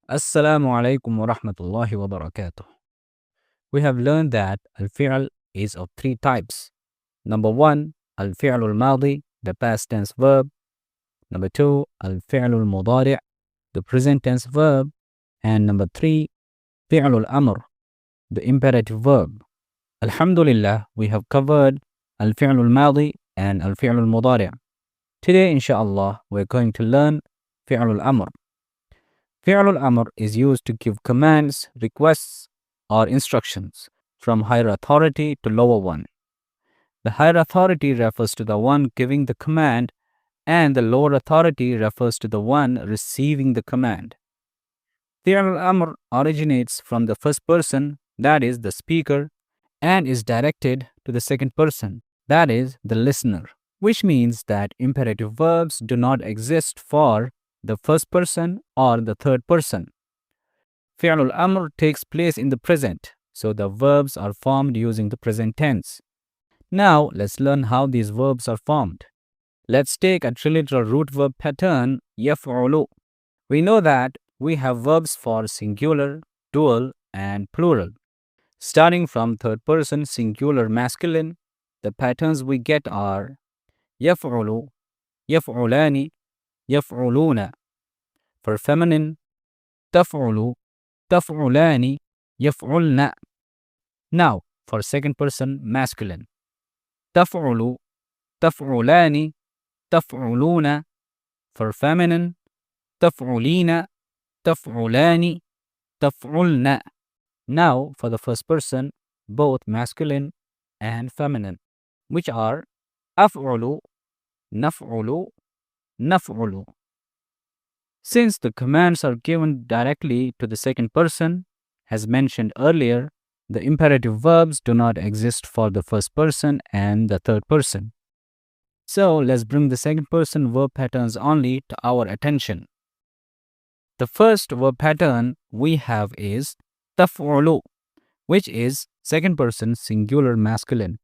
Assalamu alaikum wa rahmatullahi wa barakatuh. We have learned that al-fi'l is of three types. Number one, al-fi'l al-madi, the past tense verb. Number two, al-fi'l al-mudari', the present tense verb. And number three, fi'l al-amr, the imperative verb. Alhamdulillah, we have covered al-fi'l al-madi and al-fi'l al-mudari'. Today, inshallah, we're going to learn fi'l al-amr. Fi'l al-amr is used to give commands, requests, or instructions from higher authority to lower one. The higher authority refers to the one giving the command, and the lower authority refers to the one receiving the command. Fi'l al-amr originates from the first person, that is, the speaker, and is directed to the second person, that is, the listener, which means that imperative verbs do not exist for the first person or the third person. Fi'l al-amr takes place in the present, so the verbs are formed using the present tense. Now, let's learn how these verbs are formed. Let's take a triliteral root verb pattern, yaf'ulu. We know that we have verbs for singular, dual, and plural. Starting from third person singular masculine, the patterns we get are yaf'ulu, yaf'ulani, yaf'uluna. For feminine, taf'ulu, taf'ulani, yaf'ulna. Now, for second person masculine, taf'ulu, taf'ulani, taf'uluna. For feminine, taf'ulina, taf'ulani, taf'ulna. Now, for the first person, both masculine and feminine, which are af'ulu, naf'ulu, naf'ulu. Since the commands are given directly to the second person, as mentioned earlier, the imperative verbs do not exist for the first person and the third person. So let's bring the second person verb patterns only to our attention. The first verb pattern we have is taf'ulu, which is second person singular masculine.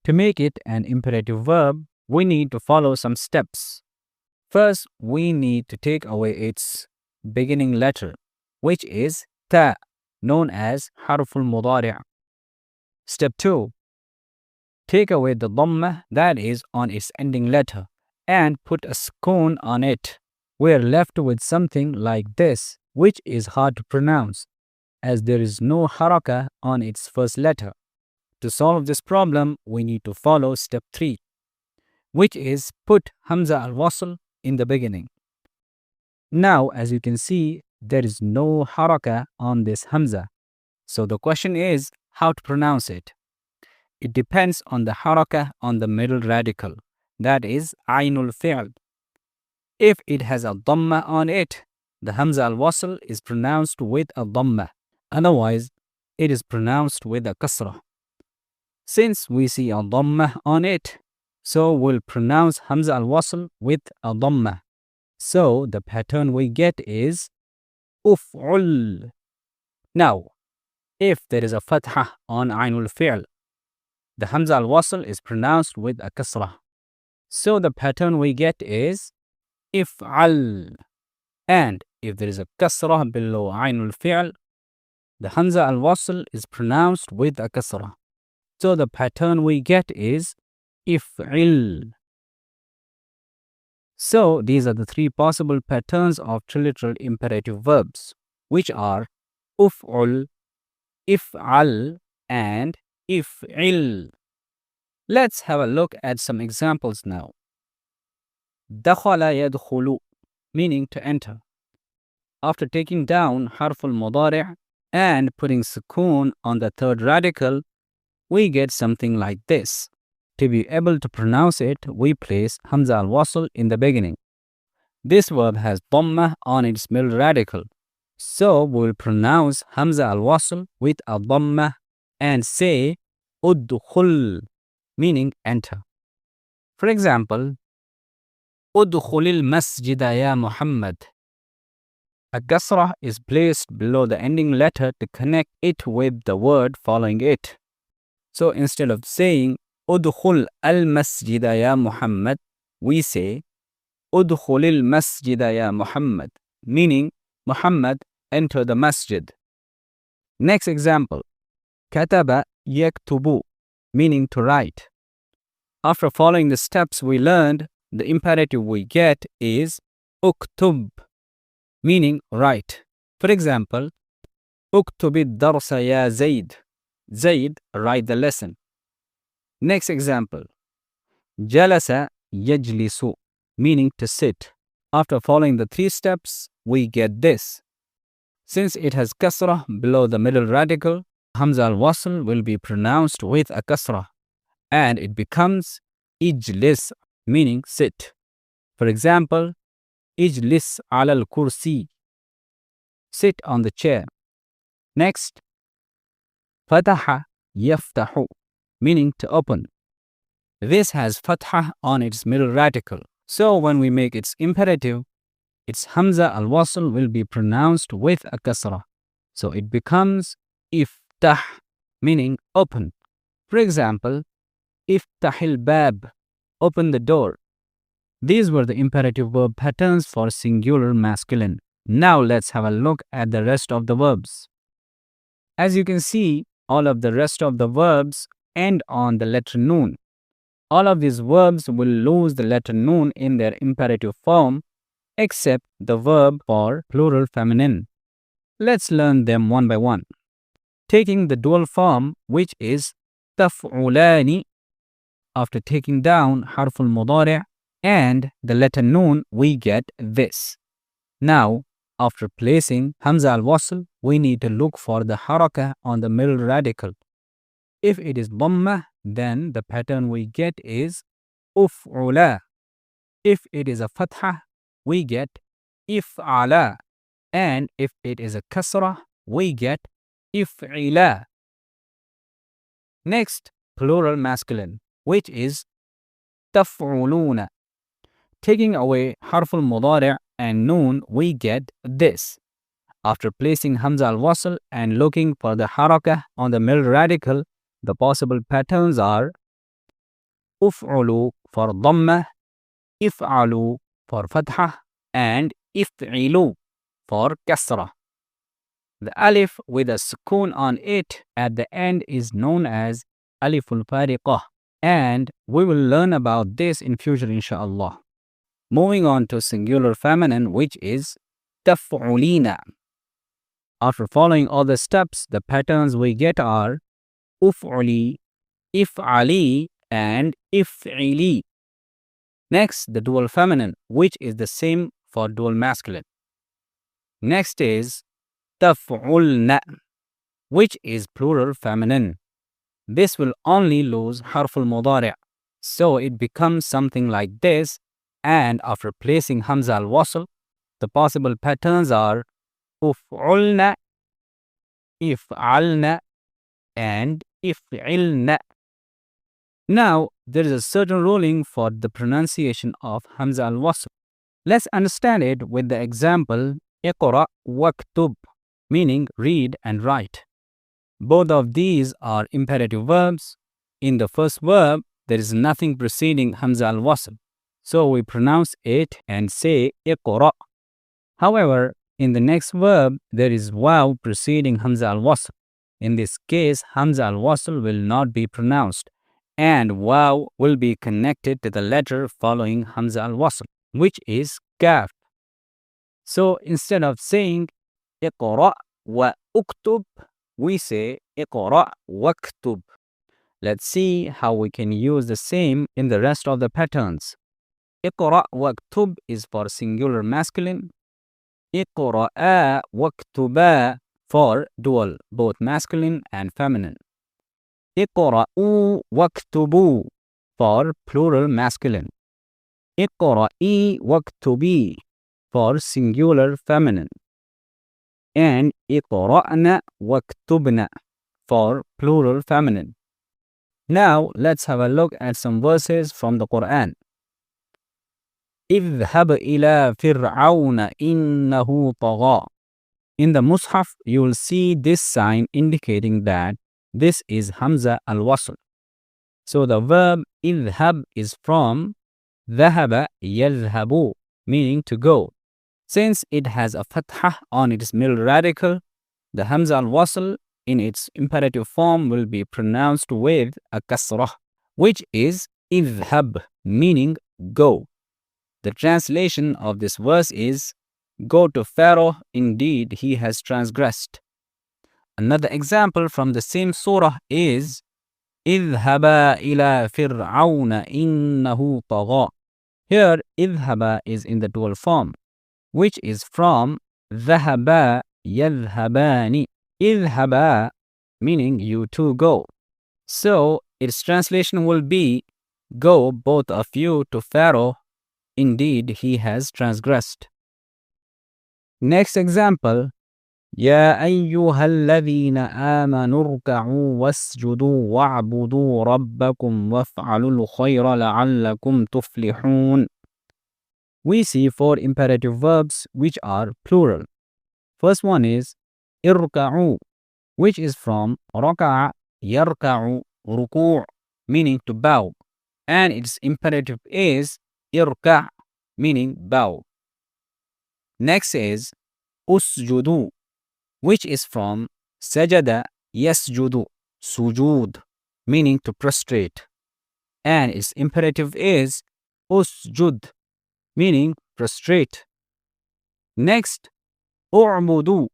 To make it an imperative verb, we need to follow some steps. First, we need to take away its beginning letter, which is ta, known as harful mudari'. Step 2. Take away the dhamma that is on its ending letter and put a sukoon on it. We are left with something like this, which is hard to pronounce, as there is no haraka on its first letter. To solve this problem, we need to follow step 3, which is put hamza al-wasl in the beginning. Now, as you can see, there is no haraka on this hamza. So the question is how to pronounce it. It depends on the haraka on the middle radical, that is aynul fi'l. If it has a dhamma on it, the hamza al-wasl is pronounced with a dhamma. Otherwise, it is pronounced with a kasrah. Since we see a dhamma on it, so we'll pronounce hamza al-wasl with a dhamma. So the pattern we get is uf'ul. Now, if there is a fathah on aynul fi'l, the hamza al-wasl is pronounced with a kasrah. So the pattern we get is if'al. And if there is a kasrah below aynul fi'l, the hamza al-wasl is pronounced with a kasrah. So the pattern we get is if'il. So these are the three possible patterns of triliteral imperative verbs, which are uf'ul, if'al, and if'il. Let's have a look at some examples now. Dakhala yadkhulu, meaning to enter. After taking down harful mudari' and putting sukoon on the third radical, we get something like this. To be able to pronounce it, we place hamza al-wasl in the beginning. This verb has dhamma on its middle radical, so we will pronounce hamza al-wasl with a dhamma and say udkhul, meaning enter. For example, udkhulil masjida ya Muhammad. A kasrah is placed below the ending letter to connect it with the word following it. So instead of saying udkhul al-masjida ya Muhammad, we say udkhulil masjida ya Muhammad, meaning Muhammad enter the masjid. Next example, kataba yaktubu, meaning to write. After following the steps we learned, the imperative we get is uktub, meaning write. For example, uktub ad-darsa ya Zaid. Zaid, write the lesson. Next example, jalasa yajlisu, meaning to sit. After following the 3 steps, we get this. Since it has kasrah below the middle radical, hamza al-wasl will be pronounced with a kasrah, and it becomes ijlis, meaning sit. For example, ijlis ala al-kursi, sit on the chair. Next, fataha yaftahu, meaning to open. This has fatha on its middle radical. So when we make its imperative, its hamza al-wasl will be pronounced with a kasrah. So it becomes iftah, meaning open. For example, iftahil bab, open the door. These were the imperative verb patterns for singular masculine. Now let's have a look at the rest of the verbs. As you can see, all of the rest of the verbs end on the letter noon. All of these verbs will lose the letter noon in their imperative form, except the verb for plural feminine. Let's learn them one by one. Taking the dual form, which is taf'ulani, after taking down harf al-mudari' and the letter noon, we get this. Now, after placing hamza al-wasl, we need to look for the harakah on the middle radical. If it is dhamma, then the pattern we get is uf'ula. If it is a fatha, we get if'ala. And if it is a kasrah, we get if'ila. Next, plural masculine, which is taf'uluna. Taking away harf al-mudari' and noon, we get this. After placing hamza al-wasl and looking for the harakah on the middle radical, the possible patterns are uf'ulu for dhamma, if'alu for fatha, and if'ilu for kasrah. The alif with a sukoon on it at the end is known as aliful fariqah, and we will learn about this in future inshallah. Moving on to singular feminine, which is taf'ulina. After following all the steps, the patterns we get are uf'uli, if'ali, and if'ili. Next, the dual feminine, which is the same for dual masculine. Next is taf'ulna, which is plural feminine. This will only lose harf al-mudari', so it becomes something like this, and after placing hamza al-wasl, the possible patterns are uf'ulna, if'alna, and if'ilna. Now, there is a certain ruling for the pronunciation of hamza al-wasl. Let's understand it with the example iqra waktub, meaning read and write. Both of these are imperative verbs. In the first verb, there is nothing preceding hamza al-wasl, so we pronounce it and say iqra. However, in the next verb, there is waw preceding hamza al-wasl. In this case, hamza al-wasl will not be pronounced, and waw will be connected to the letter following hamza al-wasl, which is kaf. So instead of saying iqra wa uktub, we say iqra waktub. Let's see how we can use the same in the rest of the patterns. Iqra waktub is for singular masculine. Iqra'a waktuba for dual, both masculine and feminine. Iqra'u waktubu for plural masculine. Iqra'i waktubi for singular feminine. And iqra'na waktubna for plural feminine. Now let's have a look at some verses from the Qur'an. اذهب إلى فرعون إنه طغى. In the Mus'haf, you will see this sign indicating that this is Hamza al-Wasl. So the verb اذهب is from ذهب يذهب, meaning to go. Since it has a fathah on its middle radical, the hamza al-wasl in its imperative form will be pronounced with a kasrah, which is idhab, meaning go. The translation of this verse is, go to Pharaoh, indeed he has transgressed. Another example from the same surah is اذهبا إلى فرعون إنه طغى. Here, اذهبا is in the dual form, which is from ذهبا يذهبان. اذهبا meaning you two go. So its translation will be, go both of you to Pharaoh, indeed he has transgressed. Next example, يا أيها الذين آمنوا اركعوا واسجدوا واعبدوا ربكم وافعلوا الخير لعلكم تفلحون. We see 4 imperative verbs which are plural. First one is irka'u, which is from raka'a yarka'u ruku', meaning to bow, and its imperative is irka', meaning bow. Next is usjudu, which is from sajada yasjudu, sujud, meaning to prostrate, and its imperative is usjud, meaning prostrate. Next, u'budu,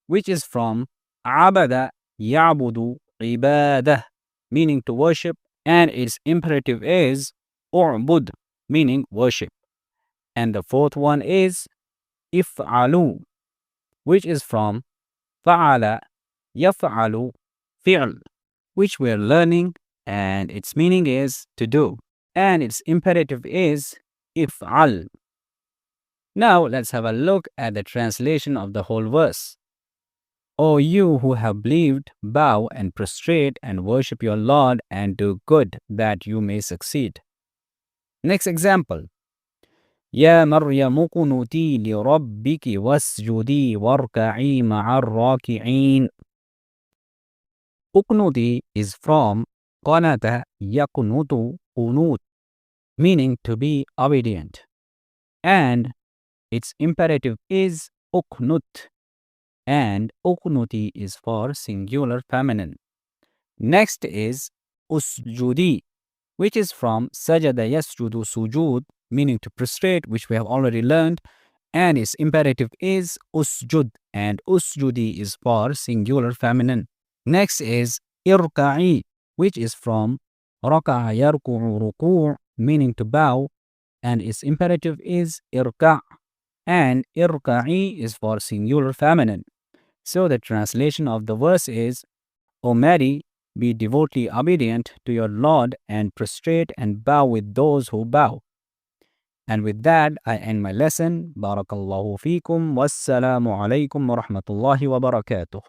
which is from abada ya'budu ibadah, meaning to worship, and its imperative is u'bud, meaning worship. And the fourth one is if'alu, which is from fa'ala yaf'alu fi'l, which we're learning, and its meaning is to do, and its imperative is if'al. Now let's have a look at the translation of the whole verse. O you who have believed, bow and prostrate and worship your Lord and do good that you may succeed. Next example. يا مريم اقنتي لربك واسجدي واركعي مع الراكعين. Uqnuti is from qanata yaqnutu qunut, meaning to be obedient, and its imperative is uqnut, and uqnuti is for singular feminine. Next is usjudi, which is from sajada yasjudu sujud, meaning to prostrate, which we have already learned, and its imperative is usjud, and usjudi is for singular feminine. Next is irka'i, which is from raka'a yarku'u ruku', meaning to bow, and its imperative is irka', and irka'i is for singular feminine. So the translation of the verse is, O Mary, be devotedly obedient to your Lord and prostrate and bow with those who bow. And with that, I end my lesson. Barakallahu feekum. Wassalamu alaikum wa rahmatullahi wa barakatuh.